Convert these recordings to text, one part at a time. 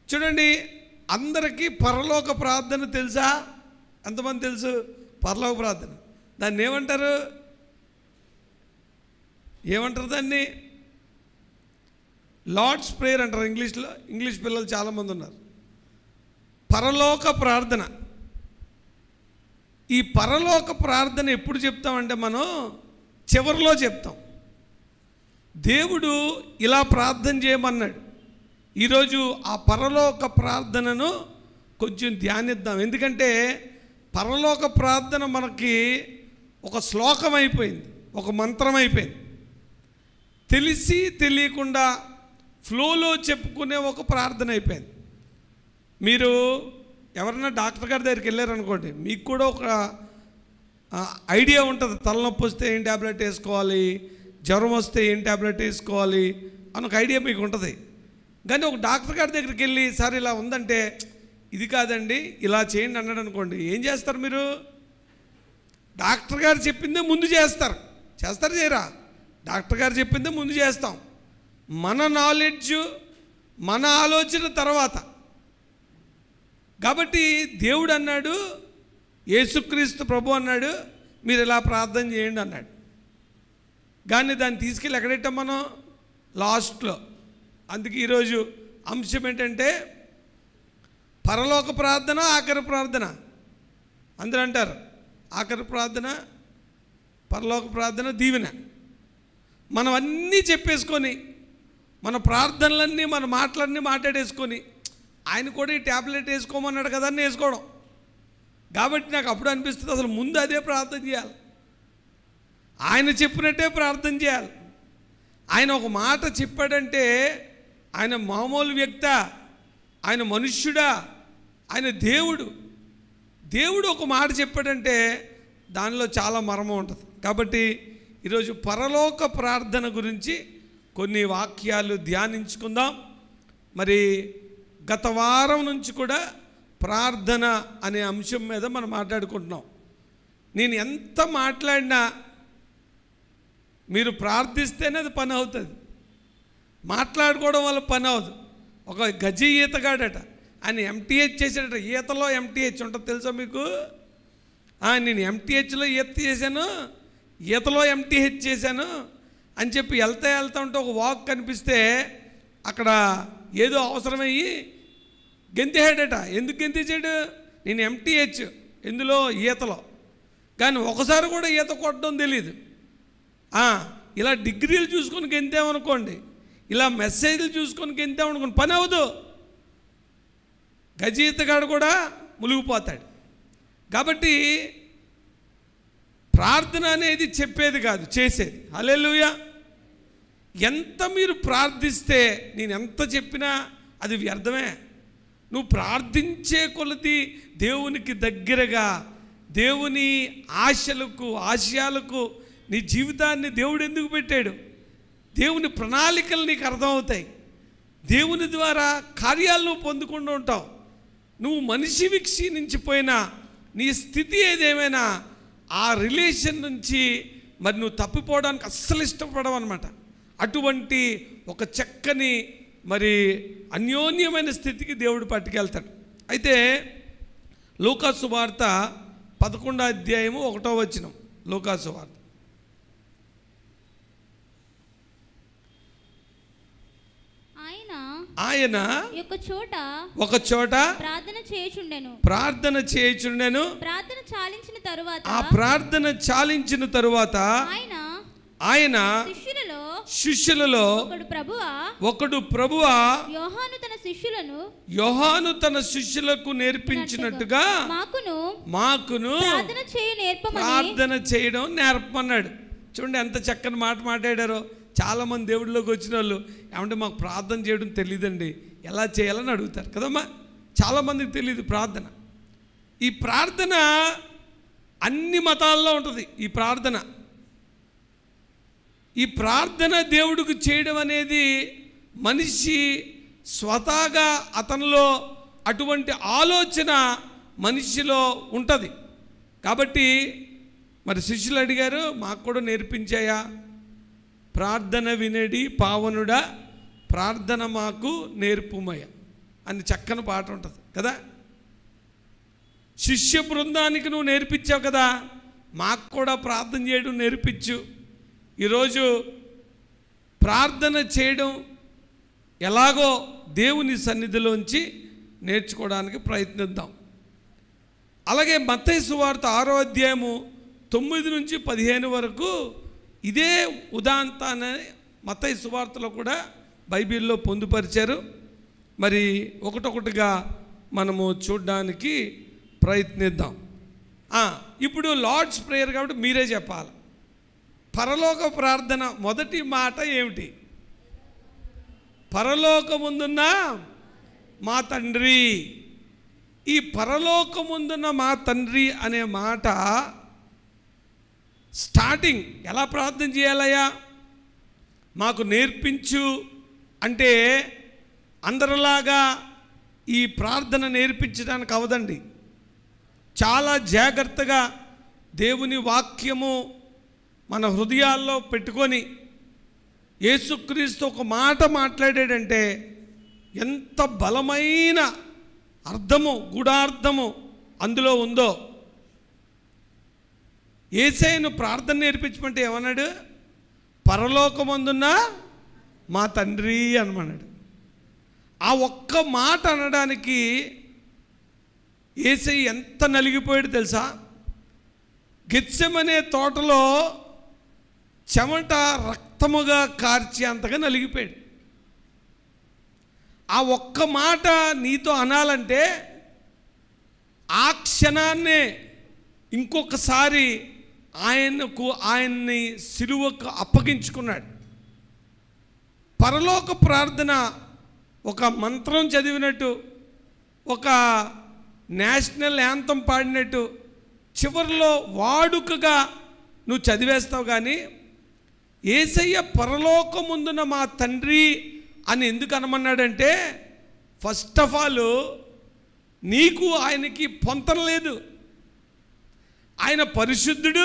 చూడండి, అందరికీ పరలోక ప్రార్థన తెలుసా? ఎంతమంది తెలుసు పరలోక ప్రార్థన? దాన్ని ఏమంటారు? దాన్ని లార్డ్స్ ప్రేయర్ అంటారు ఇంగ్లీష్లో. ఇంగ్లీష్ పిల్లలు చాలామంది ఉన్నారు. పరలోక ప్రార్థన. ఈ పరలోక ప్రార్థన ఎప్పుడు చెప్తామంటే మనం చివరిలో చెప్తాం. దేవుడు ఇలా ప్రార్థన చేయమన్నాడు. ఈరోజు ఆ పరలోక ప్రార్థనను కొంచెం ధ్యానిద్దాం. ఎందుకంటే పరలోక ప్రార్థన మనకి ఒక శ్లోకం అయిపోయింది, ఒక మంత్రం అయిపోయింది. తెలిసి తెలియకుండా ఫ్లోలో చెప్పుకునే ఒక ప్రార్థన అయిపోయింది. మీరు ఎవరైనా డాక్టర్ గారి దగ్గరికి వెళ్ళారనుకోండి, మీకు కూడా ఒక ఐడియా ఉంటుంది. తలనొప్పి వస్తే ఏం ట్యాబ్లెట్ వేసుకోవాలి, జ్వరం వస్తే ఏం ట్యాబ్లెట్ వేసుకోవాలి అని ఒక ఐడియా మీకు ఉంటుంది. కానీ ఒక డాక్టర్ గారి దగ్గరికి వెళ్ళి సార్ ఇలా ఉందంటే ఇది కాదండి ఇలా చేయండి అన్నాడు అనుకోండి, ఏం చేస్తారు మీరు? డాక్టర్ గారు చెప్పిందే ముందు చేస్తారు చేయరా? డాక్టర్ గారు చెప్పిందే ముందు చేస్తాం. మన నాలెడ్జ్, మన ఆలోచన తర్వాత. కాబట్టి దేవుడు అన్నాడు, యేసుక్రీస్తు ప్రభు అన్నాడు, మీరు ఇలా ప్రార్థన చేయండి అన్నాడు. కానీ దాన్ని తీసుకెళ్ళి ఎక్కడెట్టాం మనం? లాస్ట్లో. అందుకే ఈరోజు అంశం ఏంటంటే పరలోక ప్రార్థన, ఆఖరి ప్రార్థన. అందరూ అంటారు ఆఖరి ప్రార్థన, పరలోక ప్రార్థన, దీవెన. మనం అన్నీ చెప్పేసుకొని, మన ప్రార్థనలన్నీ, మన మాటలన్నీ మాట్లాడేసుకొని, ఆయన కూడా ఈ ట్యాబ్లెట్ వేసుకోమన్నాడు కదా అని వేసుకోవడం. కాబట్టి నాకు అప్పుడు అనిపిస్తుంది అసలు ముందు అదే ప్రార్థన చేయాలి. ఆయన చెప్పినట్టే ప్రార్థన చేయాలి. ఆయన ఒక మాట చెప్పాడంటే ఆయన మామూలు వ్యక్తా? ఆయన మనుష్యుడా? ఆయన దేవుడు ఒక మాట చెప్పాడంటే దానిలో చాలా మర్మం ఉంటుంది. కాబట్టి ఈరోజు పరలోక ప్రార్థన గురించి కొన్ని వాక్యాలు ధ్యానించుకుందాం. మరి గత వారం నుంచి కూడా ప్రార్థన అనే అంశం మీద మనం మాట్లాడుకుంటున్నాం. నేను ఎంత మాట్లాడినా మీరు ప్రార్థిస్తేనే అది పని అవుతుంది, మాట్లాడుకోవడం వల్ల పని అవ్వదు. ఒక గజి ఈతగాడట, ఆయన ఎంటీహెచ్ చేశాడట. ఈతలో ఎంటీహెచ్ ఉంటుంది తెలుసా మీకు? నేను ఎంటీహెచ్లో ఈత చేశాను, ఈతలో ఎంటీహెచ్ చేశాను అని చెప్పి వెళ్తా ఉంటే ఒక వాక్ కనిపిస్తే అక్కడ ఏదో అవసరమయ్యి గెంతేసాడట. ఎందుకు గెంతేసాడు? నేను ఎంటీహెచ్ ఎందులో? ఈతలో. కానీ ఒకసారి కూడా ఈత కొట్టడం తెలియదు. ఇలా డిగ్రీలు చూసుకొని గెంతామనుకోండి, ఇలా మెసేజ్లు చూసుకొని గెంతామనుకోండి, పని అవ్వదు. గజీతగాడు కూడా మునిగిపోతాడు. కాబట్టి ప్రార్థన అనేది చెప్పేది కాదు, చేసేది. హల్లెలూయా. ఎంత మీరు ప్రార్థిస్తే, నేను ఎంత చెప్పినా అది వ్యర్థమే. నువ్వు ప్రార్థించే కొలది దేవునికి దగ్గరగా, దేవుని ఆశయాలకు నీ జీవితాన్ని దేవుడు ఎందుకు పెట్టాడు? దేవుని ప్రణాళికలు నీకు అర్థమవుతాయి. దేవుని ద్వారా కార్యాలను పొందుకుంటూ ఉంటావు. నువ్వు మనిషివి క్షీణించిపోయినా, నీ స్థితి ఏదేమైనా ఆ రిలేషన్ నుంచి మరి నువ్వు తప్పిపోవడానికి అస్సలు ఇష్టపడవు అన్నమాట. అటువంటి ఒక చక్కని మరి అన్యోన్యమైన స్థితికి దేవుడు పట్టుకెళ్తాడు. అయితే లూకా సువార్త 11వ అధ్యాయము 1వ వచనం. లూకా సువార్త ఆయన ఒక చోట ప్రార్థన చేయుచుండెను. ఆ ప్రార్థన చాలించిన తరువాత ఆయన శిష్యులలో ఒకడు ప్రభువా యోహాను తన శిష్యులకు నేర్పించినట్టుగా మాకును ప్రార్థన చేయడం నేర్పమన్నాడు. చూడండి ఎంత చక్కని మాట మాట్లాడారో. చాలామంది దేవుడిలోకి వచ్చిన వాళ్ళు ఏమంటే మాకు ప్రార్థన చేయడం తెలియదండి, ఎలా చేయాలని అడుగుతారు కదమ్మా. చాలామందికి తెలియదు ప్రార్థన. ఈ ప్రార్థన అన్ని మతాల్లో ఉంటుంది. ఈ ప్రార్థన దేవుడికి చేయడం అనేది మనిషి స్వతహాగా అతనిలో అటువంటి ఆలోచన మనిషిలో ఉంటుంది. కాబట్టి మరి శిష్యులు అడిగారు, మాకు కూడా నేర్పించాయా? ప్రార్థన వినడి పావనుడా, ప్రార్థన మాకు నేర్పుమయ్య. అని చక్కని పాట ఉంటుంది కదా. శిష్య బృందానికి నువ్వు నేర్పించావు కదా, మాకు కూడా ప్రార్థన చేయడం నేర్పించు. ఈరోజు ప్రార్థన చేయడం ఎలాగో దేవుని సన్నిధిలోంచి నేర్చుకోవడానికి ప్రయత్నిద్దాం. అలాగే మత్తయి సువార్త 6వ అధ్యాయము 9 నుంచి 15 వరకు ఇదే ఉదాంతాన్ని మత్తయి సువార్తలో కూడా బైబిల్లో పొందుపరిచారు. మరి ఒకటొకటిగా మనము చూడడానికి ప్రయత్నిద్దాం. ఇప్పుడు లార్డ్స్ ప్రేయర్ కాబట్టి మీరే చెప్పాలి. పరలోక ప్రార్థన మొదటి మాట ఏమిటి? పరలోకముందున్న మా తండ్రి. ఈ పరలోకముందున్న మా తండ్రి అనే మాట స్టార్టింగ్ ఎలా ప్రార్థన చేయాలయ్యా మాకు నేర్పించు అంటే అందరిలాగా ఈ ప్రార్థన నేర్పించడానికి అవదండి. చాలా జాగ్రత్తగా దేవుని వాక్యము మన హృదయాల్లో పెట్టుకొని యేసుక్రీస్తు ఒక మాట మాట్లాడాడంటే ఎంత బలమైన అర్థము గూఢార్థము అందులో ఉందో. యేసయ్యను ప్రార్థన నేర్పించమంటే ఏమన్నాడు? పరలోకమందున్న మా తండ్రి అనమన్నాడు. ఆ ఒక్క మాట అనడానికి యేసయ్య ఎంత నలిగిపోయాడు తెలుసా? గెత్సెమనే తోటలో చెమట రక్తముగా కార్చి అంతగా నలిగిపోయాడు. ఆ ఒక్క మాట నీతో అనాలంటే ఆ క్షణాన్నే ఇంకొకసారి ఆయన్ని సిలువకు అప్పగించుకున్నాడు. పరలోక ప్రార్థన ఒక మంత్రం చదివినట్టు, ఒక నేషనల్ యాంతం పాడినట్టు చివరిలో వాడుకగా నువ్వు చదివేస్తావు. కానీ యేసయ్య పరలోకముందున మా తండ్రి అని ఎందుకు అనమన్నాడంటే, ఫస్ట్ ఆఫ్ ఆల్ నీకు ఆయనకి పొంతన లేదు. ఆయన పరిశుద్ధుడు,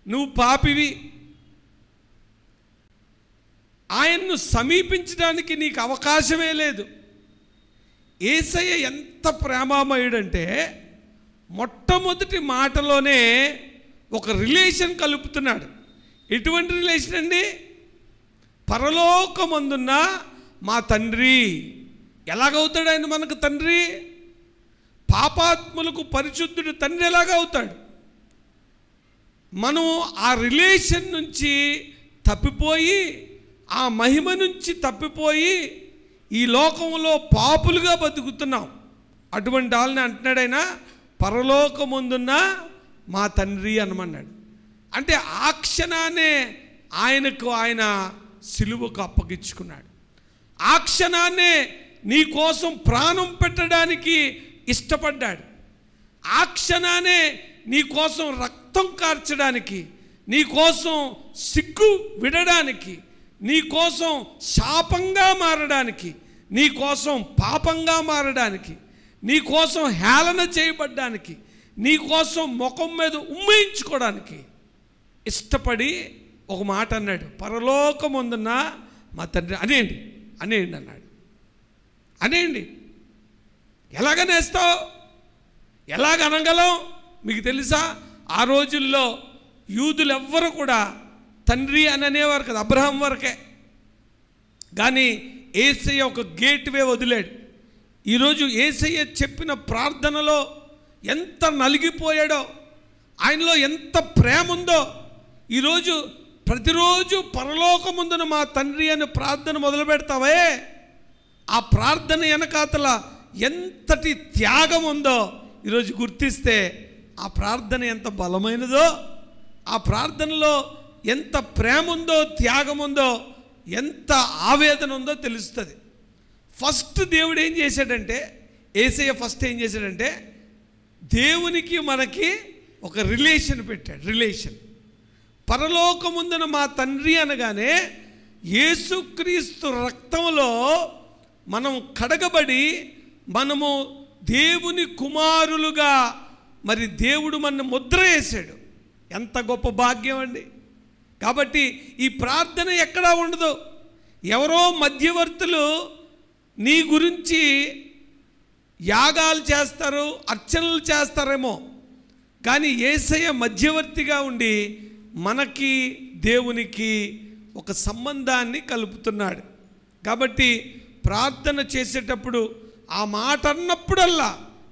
నువ్వు పాపివి. ఆయన్ను సమీపించడానికి నీకు అవకాశమే లేదు. యేసయ్య ఎంత ప్రేమామయుడంటే మొట్టమొదటి మాటలోనే ఒక రిలేషన్ కలుపుతున్నాడు. ఎటువంటి రిలేషన్ అండి? పరలోకమందున్న మా తండ్రి. ఎలాగవుతాడు ఆయన మనకు తండ్రి? పాపాత్ములకు పరిశుద్ధుడు తండ్రి ఎలాగవుతాడు? మనం ఆ రిలేషన్ నుంచి తప్పిపోయి, ఆ మహిమ నుంచి తప్పిపోయి ఈ లోకంలో పాపులుగా బతుకుతున్నాం. అటువంటి వాళ్ళని అంటున్నాడు ఆయన పరలోకమందున్న మా తండ్రి అనమన్నాడు. అంటే ఆ క్షణాన్నే ఆయన సిలువకు అప్పగించుకున్నాడు. ఆ క్షణాన్నే నీ కోసం ప్రాణం పెట్టడానికి ఇష్టపడ్డాడు. ఆ క్షణాన్నే నీ కోసం రక్తం కార్చడానికి, నీ కోసం సిగ్గు విడడానికి, నీ కోసం శాపంగా మారడానికి, నీ కోసం పాపంగా మారడానికి, నీ కోసం హేళన చేయబడ్డానికి, నీ కోసం ముఖం మీద ఉమ్మేయించుకోవడానికి ఇష్టపడి ఒక మాట అన్నాడు, పరలోకమందున్న మా తండ్రి అనేయండి అన్నాడు. అనేయండి. ఎలాగనేస్తావు? ఎలాగ అనగలం? మీకు తెలుసా, ఆ రోజుల్లో యూదులు ఎవ్వరు కూడా తండ్రి అని అనేవారు కదా, అబ్రహాం వరకే. కానీ యేసయ్య ఒక గేట్వే వదిలాడు. ఈరోజు యేసయ్య చెప్పిన ప్రార్థనలో ఎంత నలిగిపోయాడో, ఆయనలో ఎంత ప్రేమ ఉందో. ఈరోజు ప్రతిరోజు పరలోకమందున మా తండ్రి అని ప్రార్థన మొదలు పెడతావే, ఆ ప్రార్థన వెనకాతల ఎంతటి త్యాగం ఉందో ఈరోజు గుర్తిస్తే, ఆ ప్రార్థన ఎంత బలమైనదో, ఆ ప్రార్థనలో ఎంత ప్రేమ ఉందో, త్యాగం ఉందో, ఎంత ఆవేదన ఉందో తెలుస్తుంది. ఫస్ట్ దేవుడు ఏం చేశాడంటే, యేసయ్య ఫస్ట్ ఏం చేశాడంటే దేవునికి మనకి ఒక రిలేషన్ పెట్టాడు. రిలేషన్. పరలోకమందున మా తండ్రి అనగానే యేసుక్రీస్తు రక్తంలో మనం కడగబడి మనము దేవుని కుమారులుగా, మరి దేవుడు మన ముద్ర వేశాడు. ఎంత గొప్ప భాగ్యం అండి. కాబట్టి ఈ ప్రార్థన ఎక్కడా ఉండదు. ఎవరో మధ్యవర్తులు నీ గురించి యాగాలు చేస్తారు, అర్చనలు చేస్తారేమో, కానీ యేసయ్య మధ్యవర్తిగా ఉండి మనకి దేవునికి ఒక సంబంధాన్ని కలుపుతున్నాడు. కాబట్టి ప్రార్థన చేసేటప్పుడు ఆ మాట అన్నప్పుడల్లా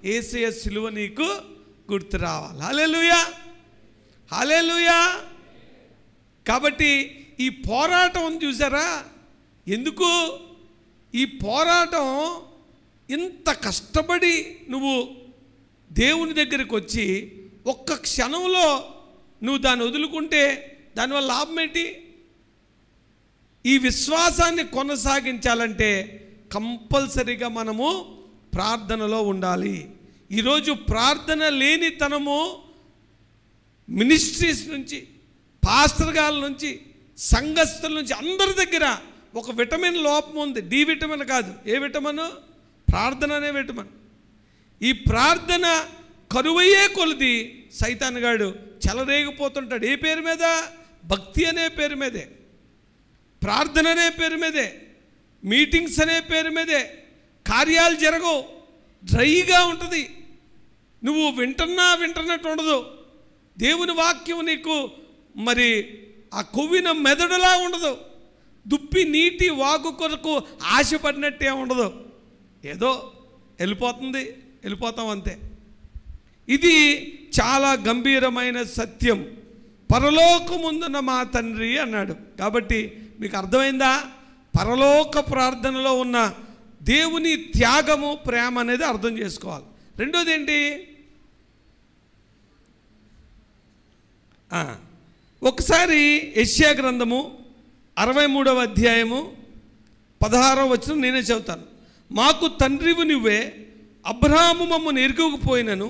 యేసయ్య సిలువ నీకు గుర్తు రావాలి. హల్లెలూయా, హల్లెలూయా. కాబట్టి ఈ పోరాటం చూసారా, ఎందుకు ఈ పోరాటం? ఇంత కష్టపడి నువ్వు దేవుని దగ్గరికి వచ్చి ఒక్క క్షణంలో నువ్వు దాన్ని వదులుకుంటే దానివల్ల లాభం ఏంటి? ఈ విశ్వాసాన్ని కొనసాగించాలంటే కంపల్సరీగా మనము ప్రార్థనలో ఉండాలి. ఈరోజు ప్రార్థన లేనితనము మినిస్ట్రీస్ నుంచి, పాస్టర్ గారి నుంచి, సంఘస్థుల నుంచి అందరి దగ్గర ఒక విటమిన్ లోపం ఉంది. డి విటమిన్ కాదు, ఏ విటమిన్? ప్రార్థన అనే విటమిన్. ఈ ప్రార్థన కరువయ్యే కొలది సైతాన్ గాడు చెలరేగిపోతుంటాడు. ఏ పేరు మీద? భక్తి అనే పేరు మీదే, ప్రార్థన అనే పేరు మీదే, మీటింగ్స్ అనే పేరు మీదే. కార్యాలు జరగవు, డ్రైగా ఉంటుంది. నువ్వు వింటున్నట్టు ఉండదు. దేవుని వాక్యం నీకు మరి ఆ కొవ్విన మెదడులా ఉండదు. దుప్పి నీటి వాగు కొరకు ఆశపడినట్టే ఉండదు. ఏదో వెళ్ళిపోతాం అంతే. ఇది చాలా గంభీరమైన సత్యం. పరలోకముందున్న మా తండ్రి అన్నాడు. కాబట్టి మీకు అర్థమైందా? పరలోక ప్రార్థనలో ఉన్న దేవుని త్యాగము, ప్రేమ అనేది అర్థం చేసుకోవాలి. రెండోది ఏంటి? ఒకసారి యెషయా గ్రంథము 63వ అధ్యాయము 16వ వచనం నేనే చదువుతాను. మాకు తండ్రివు నువ్వే, అబ్రహాము మమ్మను ఎరుగకపోయినను,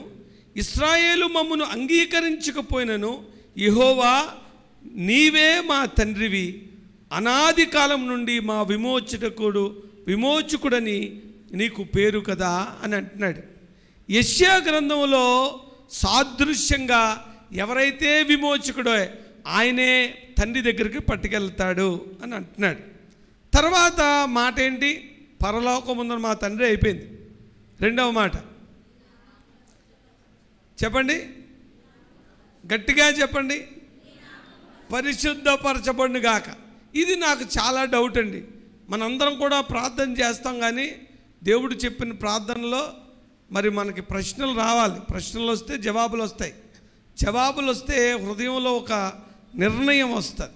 ఇశ్రాయేలు మమ్మను అంగీకరించకపోయినను, యెహోవా నీవే మా తండ్రివి, అనాది కాలం నుండి మా విమోచకుడని నీకు పేరు కదా అని అంటున్నాడు. యెషయా గ్రంథంలో సాదృశ్యంగా ఎవరైతే విమోచకుడో ఆయనే తండ్రి దగ్గరికి పట్టుకెళ్తాడు అని అంటున్నాడు. తర్వాత మాట ఏంటి? పరలోకముందున మా తండ్రి అయిపోయింది. రెండవ మాట చెప్పండి, గట్టిగా చెప్పండి. పరిశుద్ధపరచబడును గాక. ఇది నాకు చాలా డౌట్ అండి. మనందరం కూడా ప్రార్థన చేస్తాం, కానీ దేవుడు చెప్పిన ప్రార్థనలో మరి మనకి ప్రశ్నలు రావాలి. ప్రశ్నలు వస్తే జవాబులు వస్తాయి. జవాబులు వస్తే హృదయంలో ఒక నిర్ణయం వస్తుంది.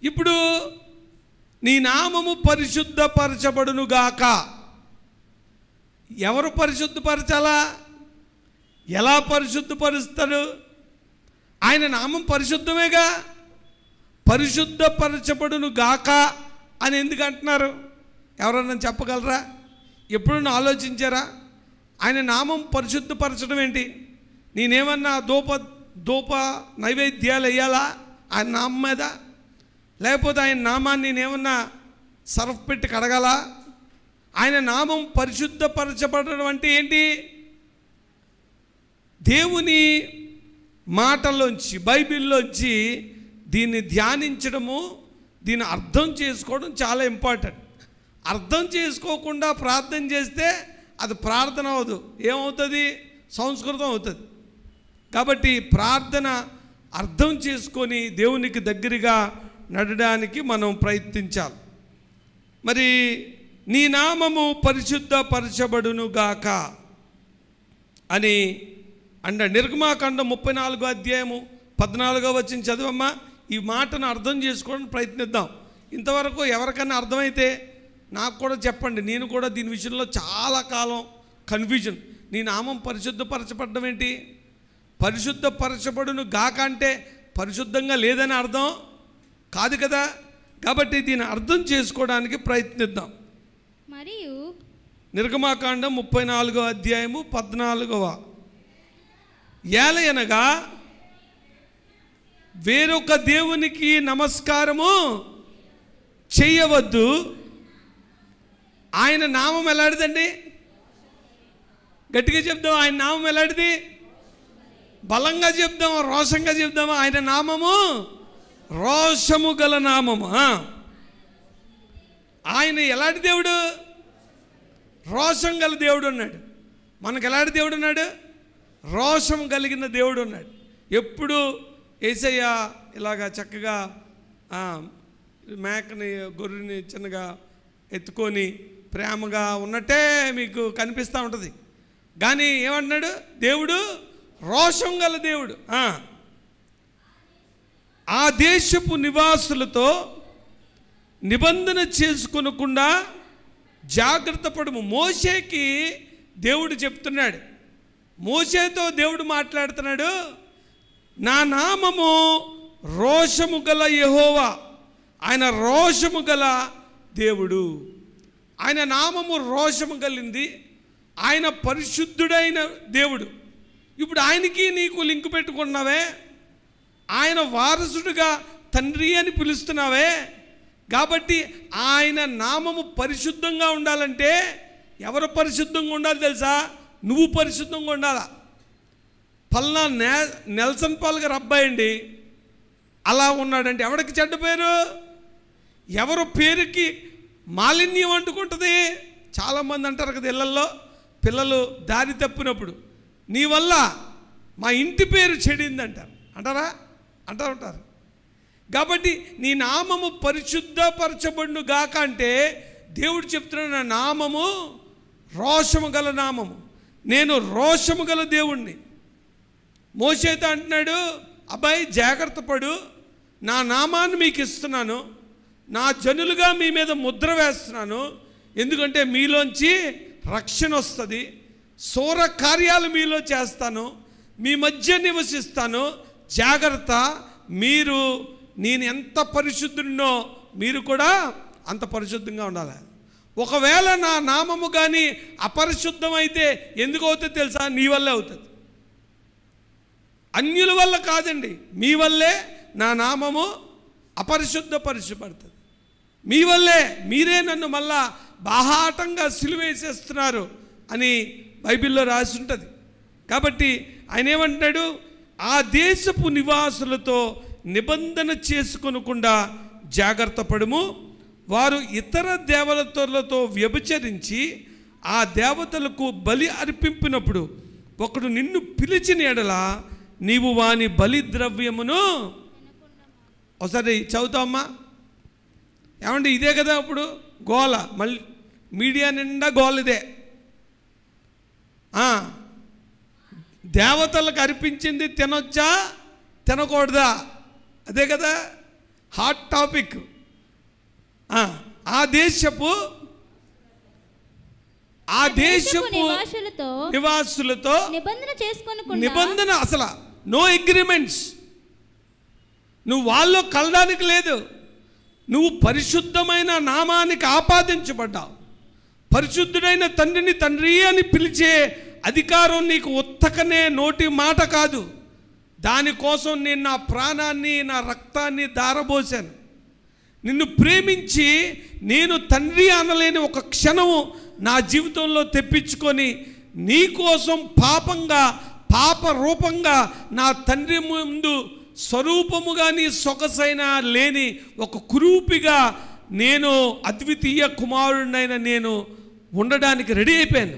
ఇప్పుడు నీ నామము పరిశుద్ధపరచబడును గాక. ఎవరు పరిశుద్ధపరచాలా? ఎలా పరిశుద్ధపరుస్తాడు? ఆయన నామం పరిశుద్ధమేగా. పరిశుద్ధపరచబడును గాక అని ఎందుకు అంటున్నారు? ఎవరన్నా చెప్పగలరా? ఎప్పుడన్నా ఆలోచించారా? ఆయన నామం పరిశుద్ధపరచడం ఏంటి? నేనేమన్నా ధూప నైవేద్యాలు వేయాలా ఆయన నామం మీద? లేకపోతే ఆయన నామాన్ని నేనేమన్నా సర్ఫ్ పెట్టి కడగాల? ఆయన నామం పరిశుద్ధపరచబడడం అంటే ఏంటి? దేవుని మాటల్లోంచి, బైబిల్లోంచి దీన్ని ధ్యానించడము, దీన్ని అర్థం చేసుకోవడం చాలా ఇంపార్టెంట్. అర్థం చేసుకోకుండా ప్రార్థన చేస్తే అది ప్రార్థన అవ్వదు. ఏమవుతుంది? సంస్కృతం అవుతుంది. కాబట్టి ప్రార్థన అర్థం చేసుకొని దేవునికి దగ్గరగా నడడానికి మనం ప్రయత్నించాలి. మరి నీ నామము పరిశుద్ధపరచబడును గాక అని నిర్గమాకాండం 34వ అధ్యాయము 14వ వచనం చదవమ్మా. ఈ మాటను అర్థం చేసుకోవడానికి ప్రయత్నిద్దాం. ఇంతవరకు ఎవరికైనా అర్థమైతే నాకు కూడా చెప్పండి. నేను కూడా దీని విషయంలో చాలా కాలం కన్ఫ్యూజన్. నీ నామం పరిశుద్ధపరచబడడం ఏంటి? పరిశుద్ధపరచబడును గాక అంటే పరిశుద్ధంగా లేదని అర్థం కాదు కదా. కాబట్టి దీన్ని అర్థం చేసుకోవడానికి ప్రయత్నిద్దాం. మరియు నిర్గమాకాండం 34వ అధ్యాయము 14వ. ఏలయనగా వేరొక దేవునికి నమస్కారము చేయవద్దు. ఆయన నామం ఎలాంటిదండి? గట్టిగా చెప్దాం. ఆయన నామం ఎలాంటిది? బలంగా చెప్దామా, రోషంగా చెప్దామా? ఆయన నామము రోషము గల నామము. ఆయన ఎలాంటి దేవుడు? రోషం గల దేవుడు అన్నాడు. మనకు ఎలాంటి దేవుడు ఉన్నాడు? రోషం కలిగిన దేవుడు ఉన్నాడు. ఎప్పుడు యేసయ్య ఇలాగా చక్కగా మేకని గొర్రెని చిన్నగా ఎత్తుకొని ప్రేమగా ఉన్నట్టే మీకు కనిపిస్తూ ఉంటుంది. కానీ ఏమంటున్నాడు? దేవుడు రోషం గల దేవుడు. ఆ దేశపు నివాసులతో నిబంధన చేసుకొనకుండా జాగ్రత్త పడము. మోషేకి దేవుడు చెప్తున్నాడు, మోషేతో దేవుడు మాట్లాడుతున్నాడు, నా నామము రోషము గల యెహోవా. ఆయన రోషము గల దేవుడు, ఆయన నామము రోషము కలిగింది, ఆయన పరిశుద్ధుడైన దేవుడు. ఇప్పుడు ఆయనకి నీకు లింక్ పెట్టుకున్నావే, ఆయన వారసుడుగా తండ్రి అని పిలుస్తున్నావే. కాబట్టి ఆయన నామము పరిశుద్ధంగా ఉండాలంటే ఎవరు పరిశుద్ధంగా ఉండాలి తెలుసా? నువ్వు పరిశుద్ధంగా ఉండాలా. పల్నా నెల్సన్ పాల్ గారు అబ్బాయి అండి, అలా ఉన్నాడంటే ఎవరికి చెడ్డ పేరు? ఎవరు పేరుకి మాలిన్యం అంటుకుంటుంది. చాలామంది అంటారు కదా ఇళ్ళల్లో పిల్లలు దారి తప్పినప్పుడు, నీ వల్ల మా ఇంటి పేరు చెడింది అంటారు. అంటారా? ఉంటారు. కాబట్టి నీ నామము పరిశుద్ధపరచబడును గాక అంటే దేవుడు చెప్తున్నాడు, నా నామము రోషము గల నామము, నేను రోషము గల దేవుణ్ణి. మోషేతో అంటున్నాడు, అబ్బాయి జాగ్రత్త పడు, నా నామాన్ని మీకు ఇస్తున్నాను, నా జనులుగా మీ మీద ముద్ర వేస్తున్నాను, ఎందుకంటే మీలోంచి రక్షణ వస్తుంది, శూర కార్యాలు మీలో చేస్తాను, మీ మధ్య నివసిస్తాను, జాగ్రత్త. మీరు నేను ఎంత పరిశుద్ధుడినో మీరు కూడా అంత పరిశుద్ధంగా ఉండాలి. ఒకవేళ నా నామము కానీ అపరిశుద్ధమైతే ఎందుకు అవుతుంది తెలుసా? నీ వల్లే అవుతుంది, అన్యుల వల్ల కాదండి, మీ వల్లే నా నామము అపరిశుద్ధపరచబడుతుంది. మీ వల్లే, మీరే నన్ను మళ్ళా బాహాటంగా సిలువేసేస్తున్నారు అని బైబిల్లో రాసి ఉంటుంది. కాబట్టి ఆయన ఏమంటున్నాడు? ఆ దేశపు నివాసులతో నిబంధన చేసుకొనకుండా జాగ్రత్త పడుము. వారు ఇతర దేవతలతో వ్యభిచరించి ఆ దేవతలకు బలి అర్పింపినప్పుడు ఒకడు నిన్ను పిలిచిన ఎడల నీవు వాని బలి ద్రవ్యమును ఒకసారి చదువుతావమ్మా. ఏమండి ఇదే కదా ఇప్పుడు గోల, మళ్ళీ మీడియా నిండా గోల ఇదే. దేవతలకు అర్పించింది తినొచ్చా తినకూడదా? అదే కదా హాట్ టాపిక్. ఆ దేశపు నివాసులతో నిబంధన, అసలు నో అగ్రిమెంట్స్. నువ్వు వాళ్ళు కలడానికి లేదు. నువ్వు పరిశుద్ధమైన నామానికి ఆపాదించబడ్డావు. పరిశుద్ధుడైన తండ్రిని తండ్రి అని పిలిచే అధికారం నీకు ఉత్తకనే నోటి మాట కాదు. దానికోసం నేను నా ప్రాణాన్ని నా రక్తాన్ని దారబోసాను. నిన్ను ప్రేమించి నేను తండ్రి అనలేని ఒక క్షణము నా జీవితంలో తెప్పించుకొని నీ కోసం పాప రూపంగా నా తండ్రి ముందు స్వరూపముగా నీ సొగసైన లేని ఒక కురూపిగా నేను అద్వితీయ కుమారుడినైన నేను ఉండడానికి రెడీ అయిపోయాను.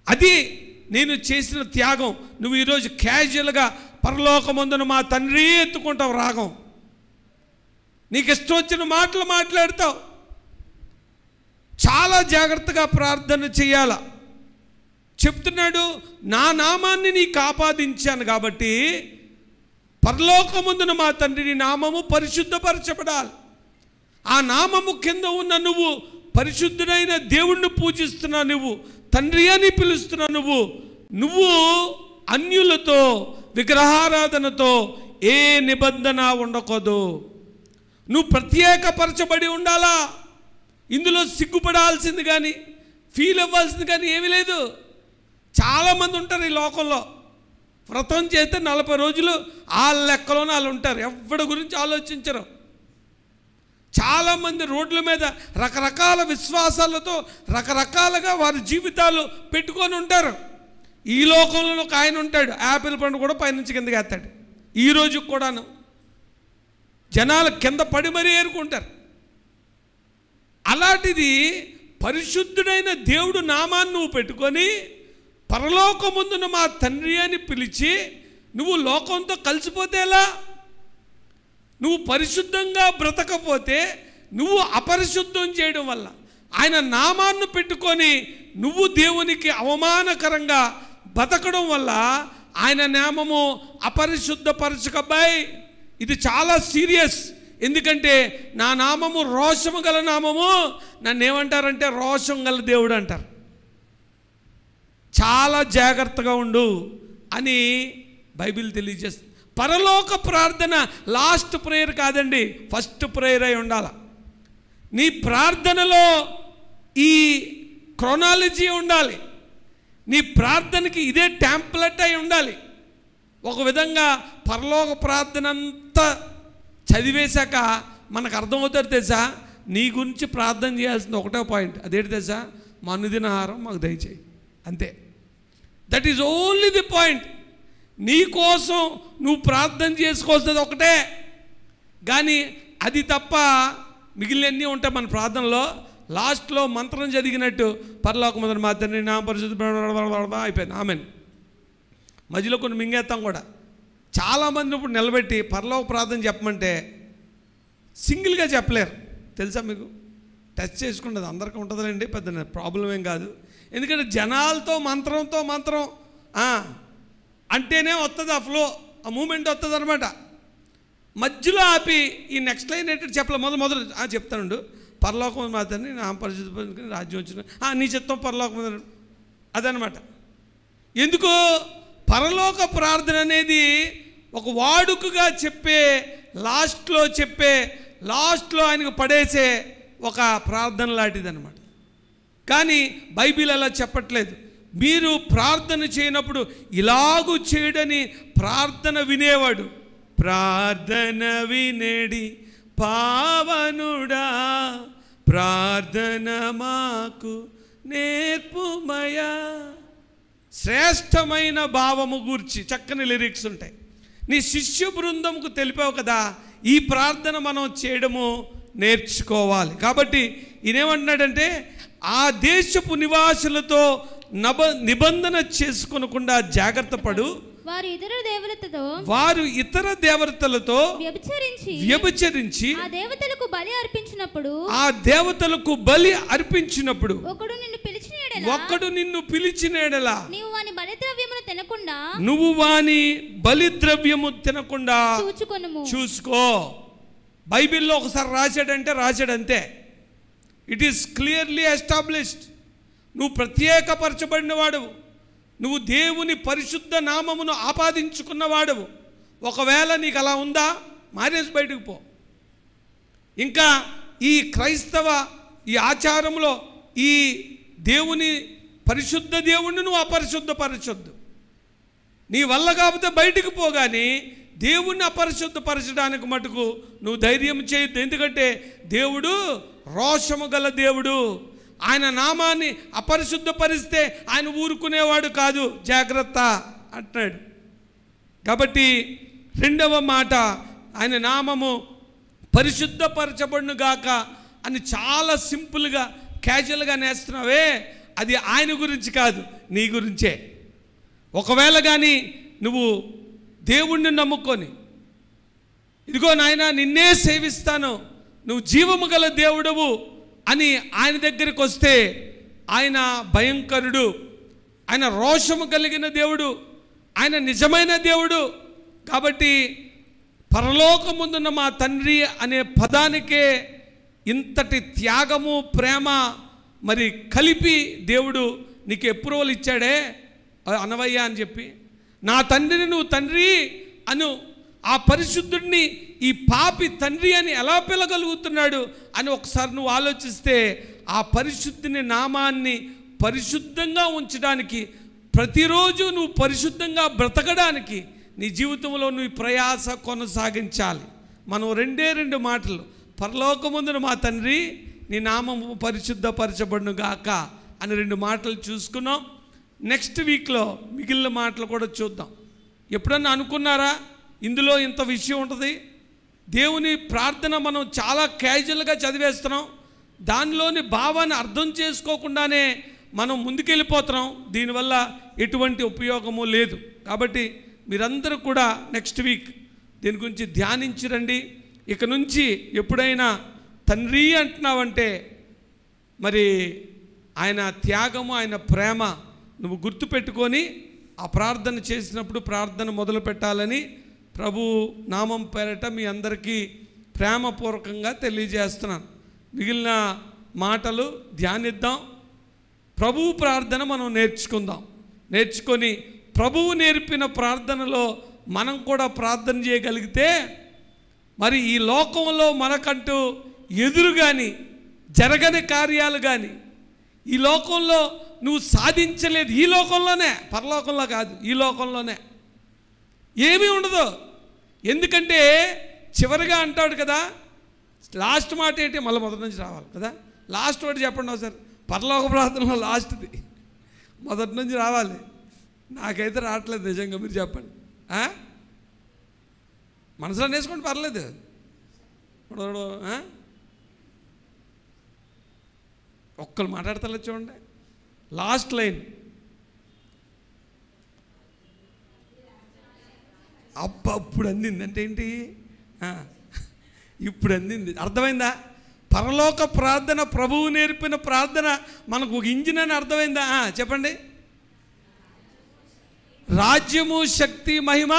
అది నేను చేసిన త్యాగం. నువ్వు ఈరోజు క్యాజువల్గా పరలోకమందున మా తండ్రి ఎత్తుకుంటావు రాగం, నీకు ఇష్టం వచ్చిన మాటలు మాట్లాడతావు. చాలా జాగ్రత్తగా ప్రార్థన చేయాల. చెప్తున్నాడు, నా నామాన్ని నీకు ఆపాదించాను కాబట్టి పరలోకమందున మా తండ్రి నామము పరిశుద్ధపరచబడాలి. ఆ నామము కింద ఉన్న నువ్వు పరిశుద్ధుడైన దేవుణ్ణి పూజిస్తున్నావు, నువ్వు తండ్రి అని పిలుస్తున్నావు. నువ్వు అన్యులతో విగ్రహారాధనతో ఏ నిబంధన ఉండకూడదు. నువ్వు ప్రత్యేకపరచబడి ఉండాలా. ఇందులో సిగ్గుపడాల్సింది కానీ ఫీల్ అవ్వాల్సింది కానీ ఏమీ లేదు. చాలామంది ఉంటారు ఈ లోకంలో, వ్రతం చేస్తే 40 రోజులు వాళ్ళ లెక్కలోనే వాళ్ళు ఉంటారు, ఎవరి గురించి ఆలోచించరు. చాలామంది రోడ్ల మీద రకరకాల విశ్వాసాలతో రకరకాలుగా వారి జీవితాలు పెట్టుకొని ఉంటారు. ఈ లోకంలో ఒక ఆయన ఉంటాడు, యాపిల్ పండు కూడా పైనుంచి కిందకి వేస్తాడు. ఈరోజు కూడాను జనాలు కింద పడి మరీ ఏరుకుంటారు. అలాంటిది పరిశుద్ధుడైన దేవుడు నామాన్ని నువ్వు పెట్టుకొని పరలోకమందున మా తండ్రి అని పిలిచి నువ్వు లోకంతో కలిసిపోతే ఎలా? నువ్వు పరిశుద్ధంగా బ్రతకపోతే నువ్వు అపరిశుద్ధం చేయడం వల్ల, ఆయన నామాన్ని పెట్టుకొని నువ్వు దేవునికి అవమానకరంగా బతకడం వల్ల ఆయన నామము అపరిశుద్ధపరచకబాయ్. ఇది చాలా సీరియస్. ఎందుకంటే నా నామము రోషము గల నామము. నన్ను ఏమంటారంటే రోషం గల దేవుడు అంటారు. చాలా జాగ్రత్తగా ఉండు అని బైబిల్ తెలియజేస్తుంది. పరలోక ప్రార్థన లాస్ట్ ప్రేయర్ కాదండి, ఫస్ట్ ప్రేయర్ అయి ఉండాలి. నీ ప్రార్థనలో ఈ క్రోనాలజీ ఉండాలి. నీ ప్రార్థనకి ఇదే టెంప్లెట్ అయి ఉండాలి. ఒక విధంగా పరలోక ప్రార్థన అంతా చదివేశాక మనకు అర్థమవుతారు తెలుసా, నీ గురించి ప్రార్థన చేయాల్సిన ఒకటే పాయింట్. అదేంటి తెలుసా? మా అనుదిన ఆహారం మాకు దయచేయి, అంతే. That is only the point. నీ కోసం నువ్వు ప్రార్థన చేసుకోవాల్సింది ఒకటే. కానీ అది తప్ప మిగిలినన్నీ ఉంటాయి మన ప్రార్థనలో. లాస్ట్లో మంత్రం చదివినట్టు పరలోకమందున మా తండ్రి నా పరిశుద్ధ అయిపోయింది, ఆమెన్. మధ్యలో కొన్ని మింగేస్తాం కూడా. చాలామంది ఇప్పుడు నిలబెట్టి పరలోక ప్రార్థన చెప్పమంటే సింగిల్గా చెప్పలేరు తెలుసా మీకు. టచ్ చేసుకుంటుంది అందరికీ ఉంటుందండి, పెద్ద ప్రాబ్లం ఏం కాదు. ఎందుకంటే జనాలతో మంత్రం అంటేనే వస్తుంది, ఆ ఫ్లో, ఆ మూమెంట్ వస్తుంది అనమాట. మధ్యలో ఆపి ఈ నెక్స్ట్ లైన్ ఏంటంటే చెప్పలేదు. మొదలు చెప్తానుండు. పరలోకం మాత్రమే నా పరిశుద్ధ రాజ్యం వచ్చిన నీ చిత్తం పరలోకం అదనమాట. ఎందుకు పరలోక ప్రార్థన అనేది ఒక వాడుకగా చెప్పే, లాస్ట్లో ఆయనకు పడేసే ఒక ప్రార్థన లాంటిది అనమాట. కానీ బైబిల్ అలా చెప్పట్లేదు. మీరు ప్రార్థన చేయనప్పుడు ఇలాగూ చేయడని ప్రార్థన వినేవాడు. ప్రార్థన వినేడి పావనుడా ప్రార్థన మాకు నేర్పుమయా. శ్రేష్టమైన భావము గూర్చి చక్కని లిరిక్స్ ఉంటాయి. నీ శిష్య బృందంకు తెలిపావు కదా, ఈ ప్రార్థన మనం చేయడము నేర్చుకోవాలి. కాబట్టి ఈయనేమంటున్నాడంటే ఆ దేశపు నివాసులతో నిబంధన చేసుకొనకుండా జాగ్రత్త పడు. వారు ఇతర దేవతలతో వ్యభిచరించి ఆ దేవతలకు బలి అర్పించినప్పుడు ఒకడు నిన్ను పిలిచిన ఎడల నువ్వు వాని బలిద్రవ్యము తినకుండా చూసుకో. బైబిల్లో ఒకసారి రాశాడంతే. It is clearly established. నువ్వు ప్రత్యేకపరచబడిన వాడవు. నువ్వు దేవుని పరిశుద్ధ నామమును ఆపాదించుకున్నవాడవు. ఒకవేళ నీకు అలా ఉందా, మారేసి బయటకు పో. ఇంకా ఈ క్రైస్తవ ఈ ఆచారంలో ఈ దేవుని పరిశుద్ధ దేవుణ్ణి నువ్వు అపరిశుద్ధపరచొద్దు. నీ వల్ల కాకపోతే బయటకు పోగాని దేవుణ్ణి అపరిశుద్ధపరచడానికి మటుకు నువ్వు ధైర్యం చేయొద్దు. ఎందుకంటే దేవుడు రోషము గల దేవుడు. ఆయన నామాన్ని అపరిశుద్ధపరిస్తే ఆయన ఊరుకునేవాడు కాదు, జాగ్రత్త అంటున్నాడు. కాబట్టి రెండవ మాట, ఆయన నామము పరిశుద్ధపరచబడును గాక అని చాలా సింపుల్గా క్యాజువల్గా నేస్తున్నావే, అది ఆయన గురించి కాదు, నీ గురించే. ఒకవేళ కానీ నువ్వు దేవుణ్ణి నమ్ముకొని ఇదిగో నాయన నిన్నే సేవిస్తాను, నువ్వు జీవము గల దేవుడవు అని ఆయన దగ్గరికి వస్తే ఆయన భయంకరుడు, ఆయన రోషము కలిగిన దేవుడు, ఆయన నిజమైన దేవుడు. కాబట్టి పరలోకముందున్న మా తండ్రి అనే పదానికే ఇంతటి త్యాగము ప్రేమ మరి కలిపి దేవుడు నీకు అప్రూవల్ ఇచ్చాడే అనవయ్యా అని చెప్పి, నా తండ్రిని నువ్వు తండ్రి అను. ఆ పరిశుద్ధుడిని ఈ పాపి తండ్రి అని ఎలా పిలగలుగుతున్నాడు అని ఒకసారి నువ్వు ఆలోచిస్తే, ఆ పరిశుద్ధిని నామాన్ని పరిశుద్ధంగా ఉంచడానికి, ప్రతిరోజు నువ్వు పరిశుద్ధంగా బ్రతకడానికి నీ జీవితంలో నువ్వు ప్రయాస కొనసాగించాలి. మనం రెండు మాటలు, పరలోకమందున మా తండ్రి నీ నామము పరిశుద్ధపరచబడును గాక అని 2 మాటలు చూసుకున్నాం. నెక్స్ట్ వీక్లో మిగిలిన మాటలు కూడా చూద్దాం. ఎప్పుడన్నా అనుకున్నారా ఇందులో ఇంత విషయం ఉంటుంది? దేవుని ప్రార్థన మనం చాలా క్యాజువల్గా చదివేస్తున్నాం. దానిలోని భావాన్ని అర్థం చేసుకోకుండానే మనం ముందుకెళ్ళిపోతున్నాం. దీనివల్ల ఎటువంటి ఉపయోగము లేదు. కాబట్టి మీరందరూ కూడా నెక్స్ట్ వీక్ దీని గురించి ధ్యానించిరండి. ఇక నుంచి ఎప్పుడైనా తండ్రి అంటున్నావంటే మరి ఆయన త్యాగము, ఆయన ప్రేమ నువ్వు గుర్తుపెట్టుకొని ఆ ప్రార్థన చేసినప్పుడు ప్రార్థన మొదలు పెట్టాలని ప్రభు నామం పేరట మీ అందరికీ ప్రేమపూర్వకంగా తెలియజేస్తున్నాను. మిగిలిన మాటలు ధ్యానిద్దాం. ప్రభువు ప్రార్థన మనం నేర్చుకొని ప్రభువు నేర్పిన ప్రార్థనలో మనం కూడా ప్రార్థన చేయగలిగితే మరి ఈ లోకంలో మనకంటూ ఎదురు కానీ జరగని కార్యాలు కానీ ఈ లోకంలో నువ్వు సాధించలేదు, ఈ లోకంలోనే, పరలోకంలో కాదు, ఈ లోకంలోనే ఏమీ ఉండదు. ఎందుకంటే చివరిగా అంటాడు కదా, లాస్ట్ మాట ఏంటి, మళ్ళీ మొదటి నుంచి రావాలి కదా. లాస్ట్ వర్డ్ చెప్పండి ఒకసారి. పరలోక ప్రార్థనలో లాస్ట్ది మొదటి నుంచి రావాలి. నాకైతే రావట్లేదు నిజంగా, మీరు చెప్పండి. మనసులో నేర్చుకోండి, పర్లేదు. ఒక్కరు మాట్లాడతారు చూడండి. లాస్ట్ లైన్, ఇప్పుడు అందింది అంటే ఏంటి, ఇప్పుడు అందింది, అర్థమైందా? పరలోక ప్రార్థన, ప్రభువు నేర్పిన ప్రార్థన మనకు ఒక ఇంజిన్ అని అర్థమైందా? చెప్పండి. రాజ్యము, శక్తి, మహిమ,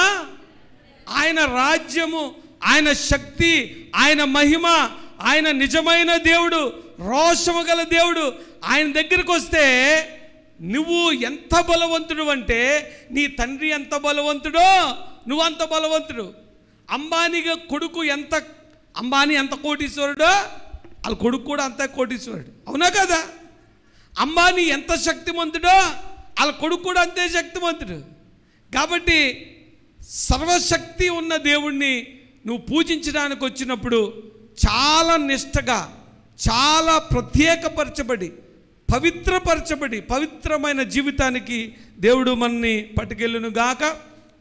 ఆయన రాజ్యము, ఆయన శక్తి, ఆయన మహిమ, ఆయన నిజమైన దేవుడు, రోషము గల దేవుడు. ఆయన దగ్గరికి వస్తే నువ్వు ఎంత బలవంతుడు అంటే నీ తండ్రి ఎంత బలవంతుడో నువ్వు అంత బలవంతుడు. అంబానీగా కొడుకు అంబానీ ఎంత కోటీశ్వరుడో వాళ్ళ కొడుకు కూడా అంత కోటీశ్వరుడు. అవునా కదా? అంబానీ ఎంత శక్తిమంతుడో వాళ్ళ కొడుకు కూడా అంతే శక్తిమంతుడు. కాబట్టి సర్వశక్తి ఉన్న దేవుణ్ణి నువ్వు పూజించడానికి వచ్చినప్పుడు చాలా నిష్టగా, చాలా ప్రత్యేకపరచబడి, పవిత్రపరచబడి, పవిత్రమైన జీవితానికి దేవుడు మనని పట్టుకెళ్ళును గాక.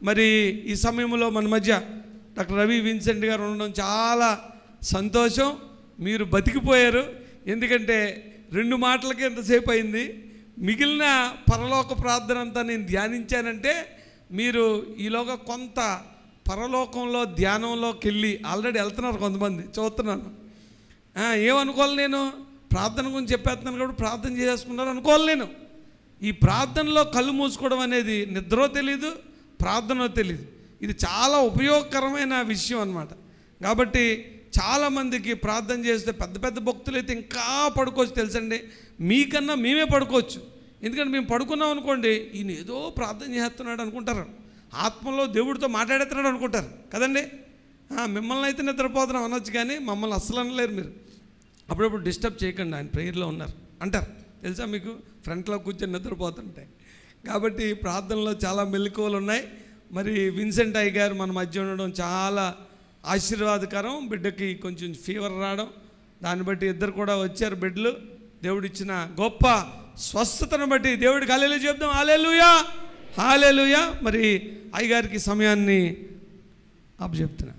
మరి ఈ సమయంలో మన మధ్య డాక్టర్ రవి విన్సెంట్ గారు ఉండడం చాలా సంతోషం. మీరు బతికిపోయారు. ఎందుకంటే 2 మాటలకి ఎంతసేపు అయింది. మిగిలిన పరలోక ప్రార్థన అంతా నేను ధ్యానించానంటే మీరు ఈలోగా కొంత పరలోకంలో ధ్యానంలోకి వెళ్ళి ఆల్రెడీ వెళ్తున్నారు కొంతమంది, చూస్తున్నాను. ఏమనుకోవాలి, నేను ప్రార్థన గురించి చెప్పేస్తున్నాను కాబట్టి ప్రార్థన చేసుకున్నారు అనుకోవాలి. నేను ఈ ప్రార్థనలో కళ్ళు మూసుకోవడం అనేది నిద్రో తెలీదు, ప్రార్థనో తెలీదు. ఇది చాలా ఉపయోగకరమైన విషయం అన్నమాట. కాబట్టి చాలామందికి ప్రార్థన చేస్తే పెద్ద పెద్ద భక్తులు అయితే ఇంకా పడుకోవచ్చు తెలుసండి. మీకన్నా మేమే పడుకోవచ్చు. ఎందుకంటే మేము పడుకున్నాం అనుకోండి, ఈయన ఏదో ప్రార్థన చేస్తున్నాడు అనుకుంటారు, ఆత్మలో దేవుడితో మాట్లాడుతున్నాడు అనుకుంటారు కదండి. మిమ్మల్ని అయితే నిద్రపోతున్నాం అనొచ్చు, కానీ మమ్మల్ని అస్సలు అనలేరు. మీరు అప్పుడప్పుడు డిస్టర్బ్ చేయకండి, ఆయన ప్రేయర్లో ఉన్నారు అంటారు తెలుసా మీకు, ఫ్రంట్లో కూర్చొని నిద్రపోతుంటాయి. కాబట్టి ప్రార్థనలో చాలా మెలకువలు ఉన్నాయి. మరి విన్సెంట్ అయ్య గారు మన మధ్య ఉండడం చాలా ఆశీర్వాదకరం. బిడ్డకి కొంచెం ఫీవర్ రావడం, దాన్ని బట్టి ఇద్దరు కూడా వచ్చారు బిడ్డలు. దేవుడిచ్చిన గొప్ప స్వస్థతను బట్టి దేవుడికి హల్లెలూయా చెప్దాం. హల్లెలూయా, హల్లెలూయా. మరి అయ్యగారికి సమయాన్ని అప్పచెప్తున్నా.